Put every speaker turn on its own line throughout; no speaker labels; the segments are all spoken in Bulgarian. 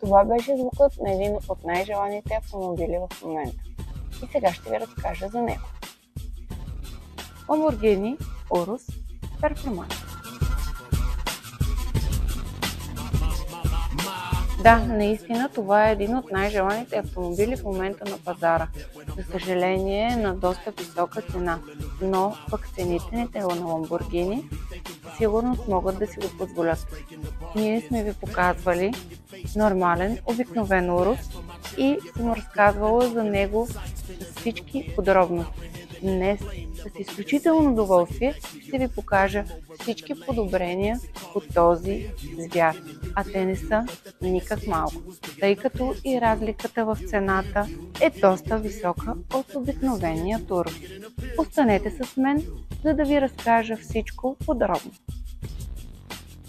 Това беше звукът на един от най-желаните автомобили в момента. И сега ще ви разкажа за него. Lamborghini Urus Performante. Да, наистина това е един от най-желаните автомобили в момента на пазара. За съжаление е на доста висока цена, но пък ценителите на Lamborghini сигурно могат да си го позволят. Ние сме ви показвали нормален, обикновен Urus и съм разказвала за него с всички подробности. Днес с изключително удоволствие ще ви покажа всички подобрения по този звяр, а те не са никак малко, тъй като и разликата в цената е доста висока от обикновения Urus. Останете с мен, за да ви разкажа всичко подробно.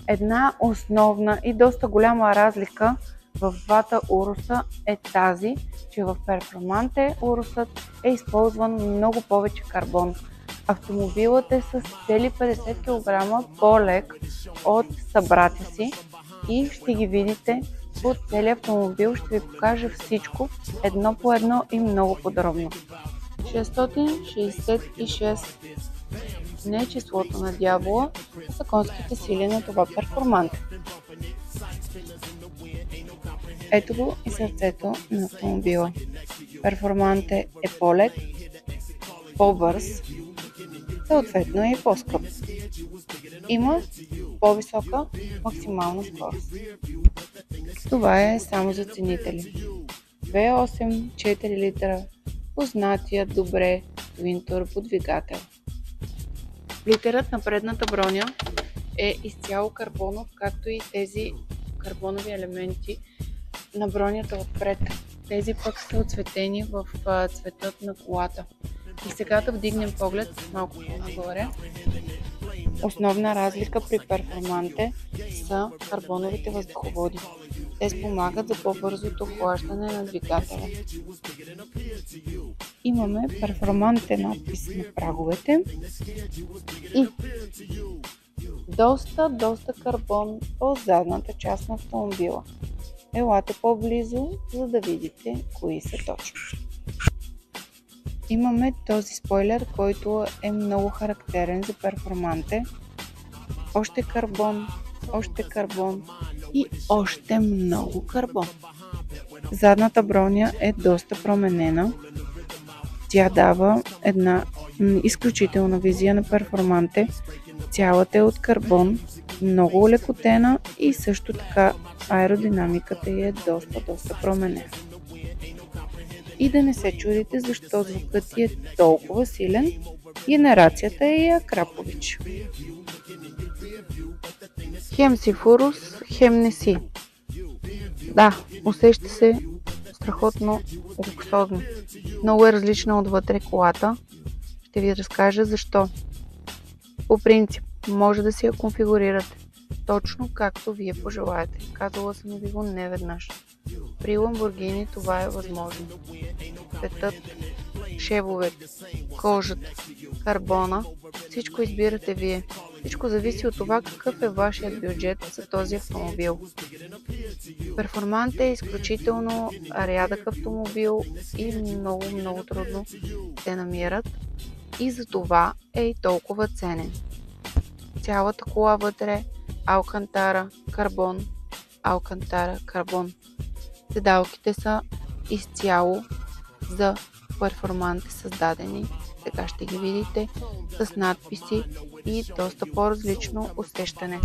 Една основна и доста голяма разлика в двата Уруса е тази, че в Performante Урусът е използван много повече карбон. Автомобилът е с цели 50 кг по-лек от събратя си и ще ги видите по целия автомобил. Ще ви покажа всичко едно по едно и много подробно. 666 не е числото на дявола, са конските сили на това Performante. Ето го и сърцето на автомобила. Performante е по-лек, по-бърз, съответно и по-скъп. Има по-висока максимална скорост. Това е само за ценители. 2.8, 4 литра, познатия добре Twin Turbo двигател. Литерът на предната броня е изцяло карбонов, както и тези карбонови елементи на бронята отпред. Тези пък са оцветени в цветът на колата. И сега да вдигнем поглед малко по-нагоре. Основна разлика при Performante са карбоновите въздуховоди. Те спомагат за по-бързото охлаждане на двигателя. Имаме Performante надпис на праговете и доста карбон по задната част на автомобила. Елате по-близо, за да видите кои са точно. Имаме този спойлер, който е много характерен за Performante. Още карбон и още много карбон. Задната броня е доста променена. Тя дава една изключителна визия на Performante. Цялата е от карбон, много олекотена и също така аеродинамиката ѝ е доста променена. И да не се чудите защо звукът ти е толкова силен, генерацията е Акрапович. Хем си в Urus, хем не си. Да, усеща се страхотно луксозно. Много е различна отвътре колата. Ще ви разкажа защо. По принцип, може да си я конфигурирате точно както вие пожелаете. Казала съм ви го неведнъж. При Lamborghini това е възможно. Цветът, шевовете, кожата, карбона, всичко избирате вие. Всичко зависи от това какъв е вашият бюджет за този автомобил. Performante е изключително рядък автомобил и много трудно се намират и за това е и толкова ценен. Цялата кола вътре алкантара, карбон. Седалките са изцяло за Performante създадени. Сега ще ги видите с надписи и доста по-различно усещане.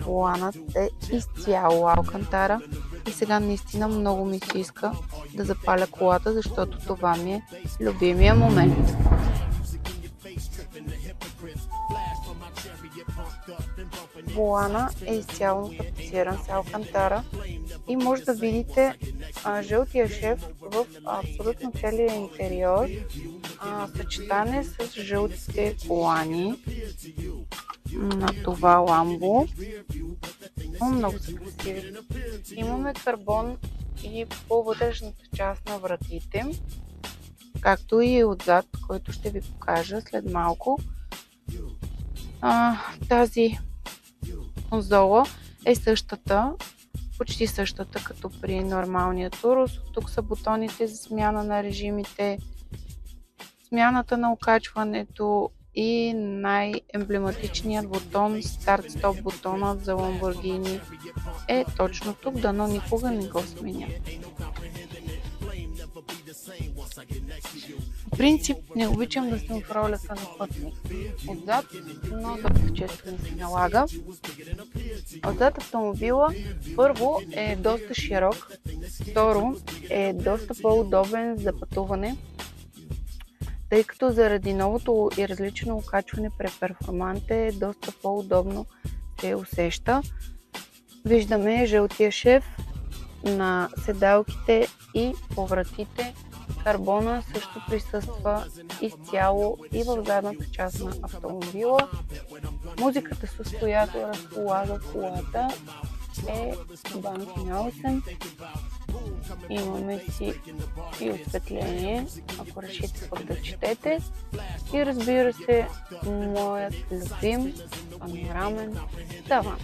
Воланът е изцяло алкантара и сега наистина много ми се иска да запаля колата, защото това ми е любимия момент. Волана е изцяло тапициран с алкантара и може да видите жълтия шеф в абсолютно целия интериор, съчетане с жълтите колани на това ламбо. Много са красиви. Имаме карбон и по вътрешната част на вратите, както и отзад, който ще ви покажа след малко. Тази конзола е същата, почти същата като при нормалния Турус. Тук са бутоните за смяна на режимите, смяната на окачването и най-емблематичният бутон, старт-стоп бутонът за Lamborghini е точно тук, дано никога не го сменя. В принцип не обичам да съм в ролята на пътник отзад, но доста често ми се налага. Отзад автомобила първо е доста широк, второ е доста по-удобен за пътуване, тъй като заради новото и различно окачване при перформанте е доста по-удобно се усеща. Виждаме жълтия шев на седалките и по вратите. Карбона също присъства изцяло и в задната част на автомобила. Музиката, с която разполага колата, е Bang & Olufsen. Имаме си и осветление, ако решите пък да четете. И разбира се, моят любим панорамен таван.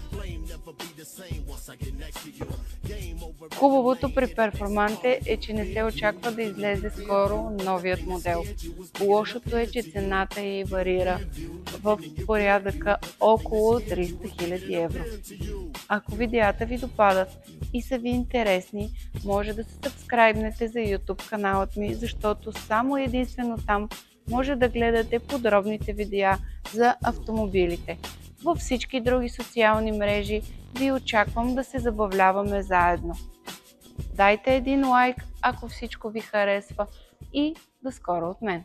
Хубавото при перформанте е, че не се очаква да излезе скоро новият модел. Лошото е, че цената ѝ варира в порядъка около 300 000 евро. Ако видеята ви допадат и са ви интересни, може да се сабскрайбнете за YouTube каналът ми, защото само единствено там може да гледате подробните видеа за автомобилите. Във всички други социални мрежи ви очаквам да се забавляваме заедно. Дайте един лайк, ако всичко ви харесва, и до скоро от мен!